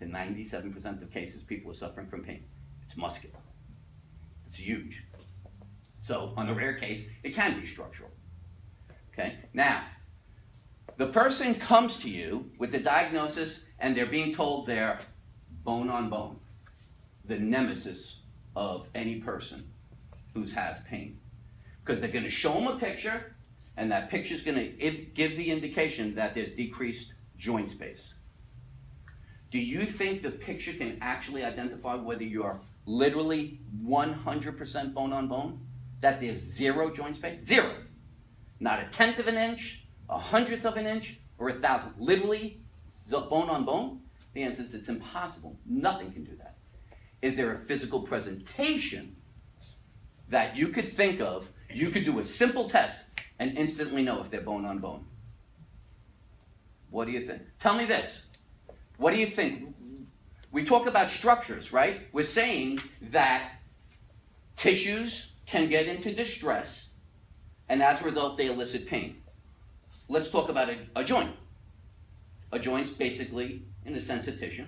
in 97% of cases, people are suffering from pain. It's muscular. It's huge. So on the rare case, it can be structural. Okay? Now, the person comes to you with the diagnosis and they're being told they're bone on bone, the nemesis of any person who has pain. Because they're going to show them a picture, and that picture is going to give the indication that there's decreased joint space. Do you think the picture can actually identify whether you're literally 100% bone on bone? That there's zero joint space? Zero. Not a tenth of an inch, a hundredth of an inch, or 1,000. Literally bone on bone? The answer is it's impossible. Nothing can do that. Is there a physical presentation that you could think of? You could do a simple test and instantly know if they're bone on bone. What do you think? Tell me this. What do you think? We talk about structures, right? We're saying that tissues can get into distress, and as a result, they elicit pain. Let's talk about a joint. A joint's basically, in a sense, a tissue.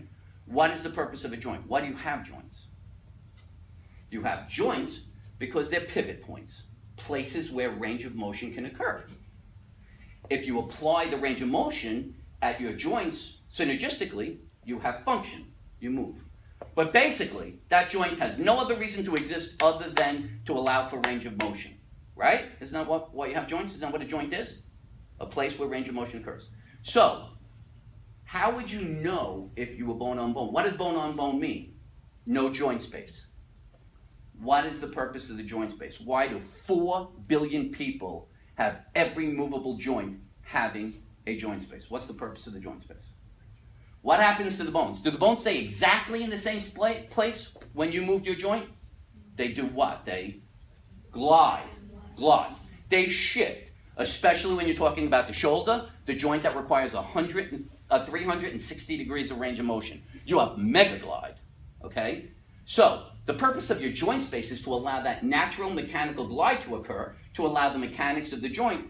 What is the purpose of a joint? Why do you have joints? You have joints because they're pivot points, places where range of motion can occur. If you apply the range of motion at your joints synergistically, you have function, you move. But basically, that joint has no other reason to exist other than to allow for range of motion, right? Isn't that why you have joints? Isn't that what a joint is? A place where range of motion occurs. So, how would you know if you were bone on bone? What does bone on bone mean? No joint space. What is the purpose of the joint space? Why do 4 billion people have every movable joint having a joint space? What's the purpose of the joint space? What happens to the bones? Do the bones stay exactly in the same place when you moved your joint? They do what? They glide. They shift, especially when you're talking about the shoulder, the joint that requires 360 degrees of range of motion. You have mega glide, okay? So, the purpose of your joint space is to allow that natural mechanical glide to occur, to allow the mechanics of the joint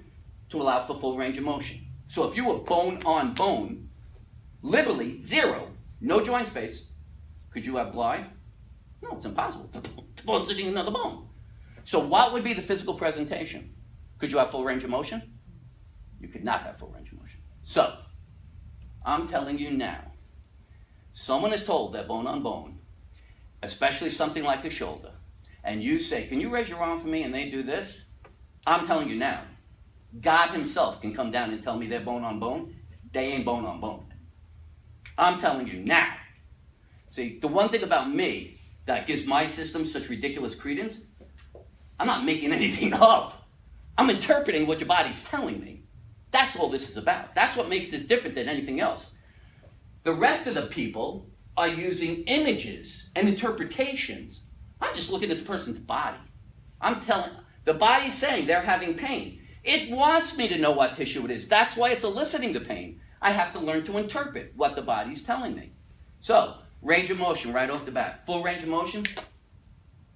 to allow for full range of motion. So if you were bone on bone, literally zero, no joint space, could you have glide? No, it's impossible. The bone's sitting in another bone. So what would be the physical presentation? Could you have full range of motion? You could not have full range of motion. So, I'm telling you now, someone is told they're bone on bone, especially something like the shoulder, and you say, can you raise your arm for me, and they do this, I'm telling you now, God himself can come down and tell me they're bone on bone. They ain't bone on bone. I'm telling you now. See, the one thing about me that gives my system such ridiculous credence, I'm not making anything up. I'm interpreting what your body's telling me. That's all this is about. That's what makes this different than anything else. The rest of the people are using images and interpretations. I'm just looking at the person's body. The body's saying they're having pain. It wants me to know what tissue it is. That's why it's eliciting the pain. I have to learn to interpret what the body's telling me. So, range of motion right off the bat. Full range of motion,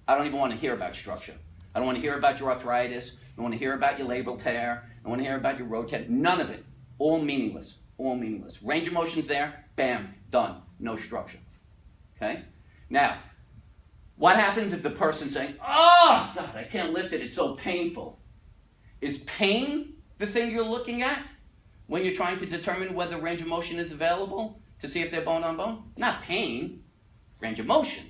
I don't even want to hear about structure. I don't want to hear about your arthritis. I don't want to hear about your labral tear. I don't want to hear about your rotator. None of it. All meaningless. All meaningless. Range of motion's there. Bam. Done. No structure. Okay? Now, what happens if the person's saying, oh, God, I can't lift it. It's so painful. Is pain the thing you're looking at when you're trying to determine whether range of motion is available to see if they're bone on bone? Not pain. Range of motion.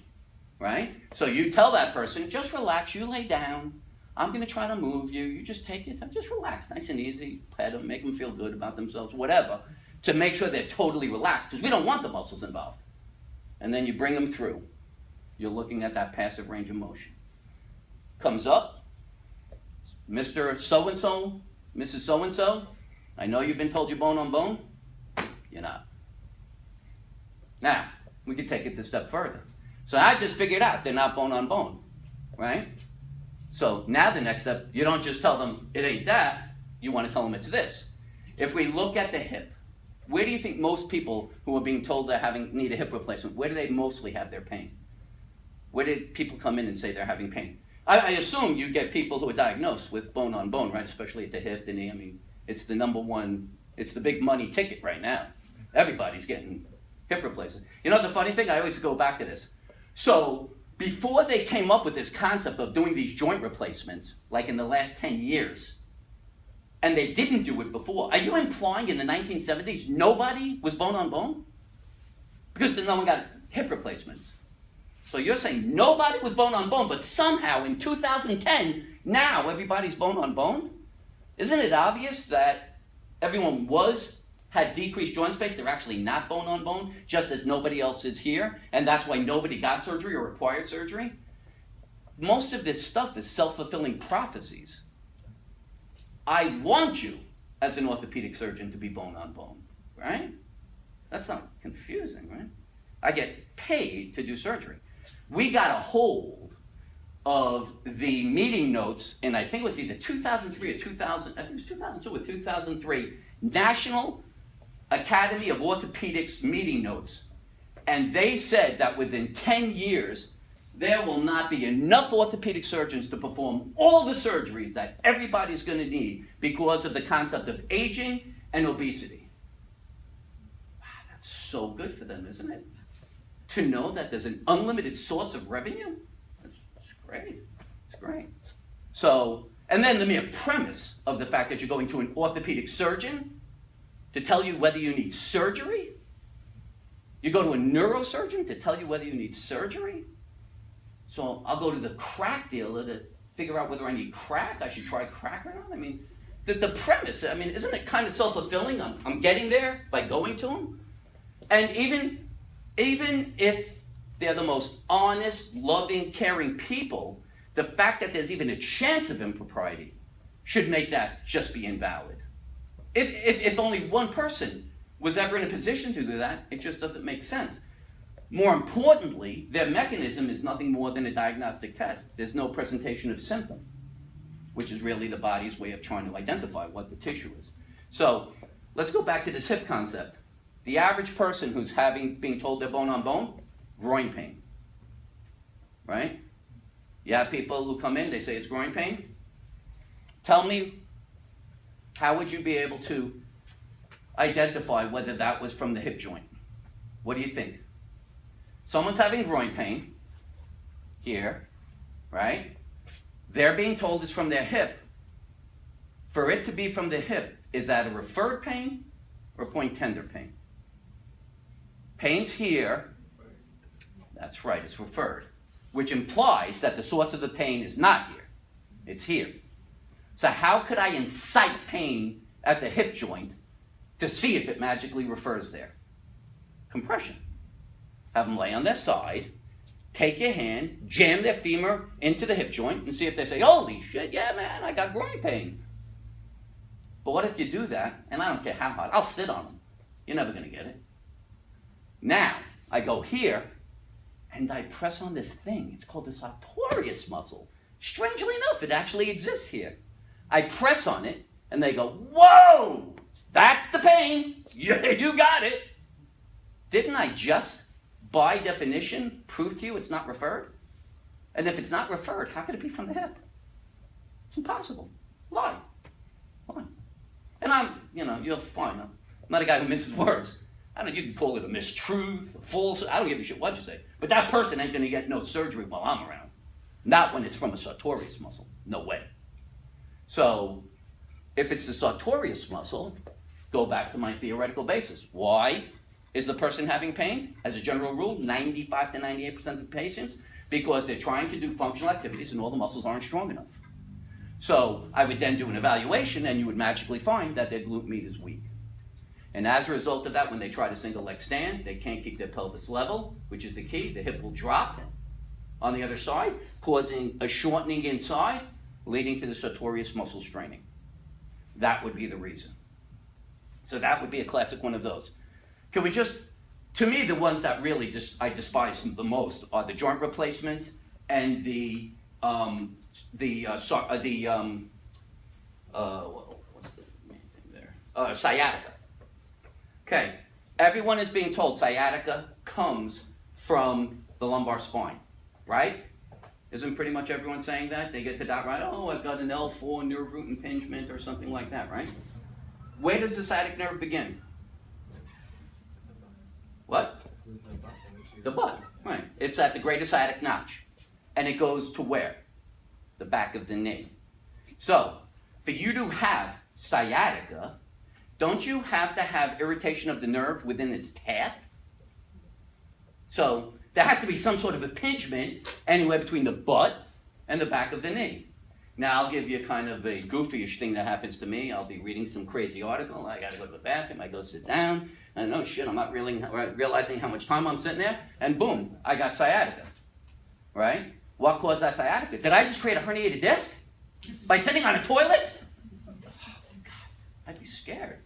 Right? So you tell that person, just relax, you lay down. I'm going to try to move you. You just take it, just relax, nice and easy. Pet them, make them feel good about themselves, whatever, to make sure they're totally relaxed, because we don't want the muscles involved. And then you bring them through. You're looking at that passive range of motion. Comes up, Mr. So-and-so, Mrs. So-and-so, I know you've been told you're bone on bone. You're not. Now, we could take it a step further. So I just figured out they're not bone on bone, right? So now the next step, you don't just tell them it ain't that, you want to tell them it's this. If we look at the hip, where do you think most people who are being told they need a hip replacement, where do they mostly have their pain? Where do people come in and say they're having pain? I assume you get people who are diagnosed with bone on bone, right? Especially at the hip, the knee. I mean, it's the number one, it's the big money ticket right now. Everybody's getting hip replacement. You know the funny thing? I always go back to this. So before they came up with this concept of doing these joint replacements, like in the last 10 years, and they didn't do it before, are you implying in the 1970s nobody was bone on bone? Because then no one got hip replacements. So you're saying nobody was bone on bone, but somehow in 2010, now everybody's bone on bone? Isn't it obvious that everyone had decreased joint space? They're actually not bone on bone, just as nobody else is here, and that's why nobody got surgery or required surgery? Most of this stuff is self-fulfilling prophecies. I want you, as an orthopedic surgeon, to be bone on bone, right? That's not confusing, right? I get paid to do surgery. We got a hold of the meeting notes in, I think it was either 2003 or 2000, I think it was 2002 or 2003, National Academy of Orthopedics meeting notes. And they said that within 10 years, there will not be enough orthopedic surgeons to perform all the surgeries that everybody's going to need because of the concept of aging and obesity. Wow, that's so good for them, isn't it? To know that there's an unlimited source of revenue? That's great. It's great. So, and then the mere premise of the fact that you're going to an orthopedic surgeon to tell you whether you need surgery? You go to a neurosurgeon to tell you whether you need surgery? So I'll go to the crack dealer to figure out whether I need crack. I should try crack or not. I mean, the premise, I mean, isn't it kind of self-fulfilling? I'm getting there by going to them. And even if they're the most honest, loving, caring people, the fact that there's even a chance of impropriety should make that just be invalid. If only one person was ever in a position to do that, it just doesn't make sense. More importantly, their mechanism is nothing more than a diagnostic test. There's no presentation of symptom, which is really the body's way of trying to identify what the tissue is. So let's go back to this hip concept. The average person who's being told they're bone on bone, groin pain, right? You have people who come in, they say it's groin pain. Tell me, how would you be able to identify whether that was from the hip joint? What do you think? Someone's having groin pain here, right? They're being told it's from their hip. For it to be from the hip, is that a referred pain or point tender pain? Pain's here. That's right, it's referred, which implies that the source of the pain is not here. It's here. So how could I incite pain at the hip joint to see if it magically refers there? Compression. Have them lay on their side, take your hand, jam their femur into the hip joint, and see if they say, holy shit, yeah, man, I got groin pain. But what if you do that, and I don't care how hard, I'll sit on them. You're never going to get it. Now, I go here, and I press on this thing. It's called the sartorius muscle. Strangely enough, it actually exists here. I press on it, and they go, whoa, that's the pain. You got it. Didn't I just, by definition, prove to you it's not referred? And if it's not referred, how could it be from the hip? It's impossible. Lie. And you'll find, I'm not a guy who minces words. I don't know, you can call it a mistruth, a false, I don't give a shit what you say. But that person ain't gonna get no surgery while I'm around. Not when it's from a sartorius muscle. No way. So, if it's the sartorius muscle, go back to my theoretical basis. Why is the person having pain? As a general rule, 95 to 98% of patients, because they're trying to do functional activities and all the muscles aren't strong enough. So I would then do an evaluation and you would magically find that their glute med is weak. And as a result of that, when they try to single leg stand, they can't keep their pelvis level, which is the key. The hip will drop on the other side, causing a shortening inside, leading to the sartorius muscle straining. That would be the reason. So that would be a classic one of those. Can we just, to me, the ones that really I despise the most are the joint replacements and what's the main thing there? Sciatica. Okay, everyone is being told sciatica comes from the lumbar spine, right? Isn't pretty much everyone saying that? They get to that, right? Oh, I've got an L4 nerve root impingement or something like that, right? Where does the sciatic nerve begin? What? The butt, right. It's at the greater sciatic notch. And it goes to where? The back of the knee. So, for you to have sciatica, don't you have to have irritation of the nerve within its path? So, there has to be some sort of impingement anywhere between the butt and the back of the knee. Now, I'll give you kind of a goofy-ish thing that happens to me. I'll be reading some crazy article. I got to go to the bathroom. I go sit down. And oh, shit, I'm not really realizing how much time I'm sitting there. And boom, I got sciatica. Right? What caused that sciatica? Did I just create a herniated disc? By sitting on a toilet? Oh, God, I'd be scared.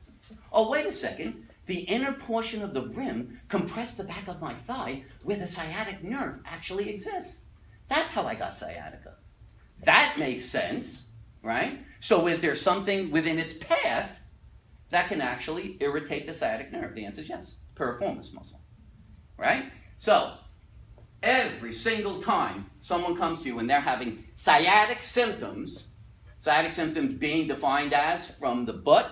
Oh, wait a second. The inner portion of the rim compressed the back of my thigh where the sciatic nerve actually exists. That's how I got sciatica. That makes sense, right? So is there something within its path that can actually irritate the sciatic nerve? The answer is yes, piriformis muscle, right? So every single time someone comes to you and they're having sciatic symptoms being defined as from the butt,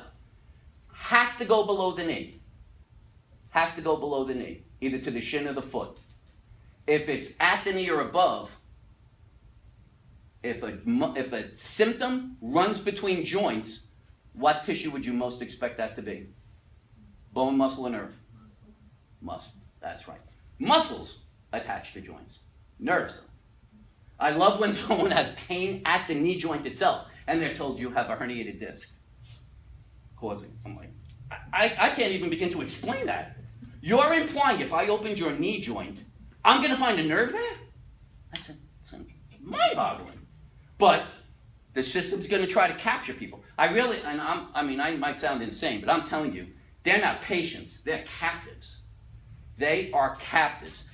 has to go below the knee. Has to go below the knee, either to the shin or the foot. If it's at the knee or above, if a symptom runs between joints, what tissue would you most expect that to be? Bone, muscle, or nerve? Muscle. That's right. Muscles attach to joints. Nerves don't. I love when someone has pain at the knee joint itself and they're told you have a herniated disc causing. I'm like, I can't even begin to explain that. You're implying if I opened your knee joint, I'm going to find a nerve there? That's mind-boggling. But the system's going to try to capture people. I might sound insane, but I'm telling you, they're not patients. They're captives. They are captives.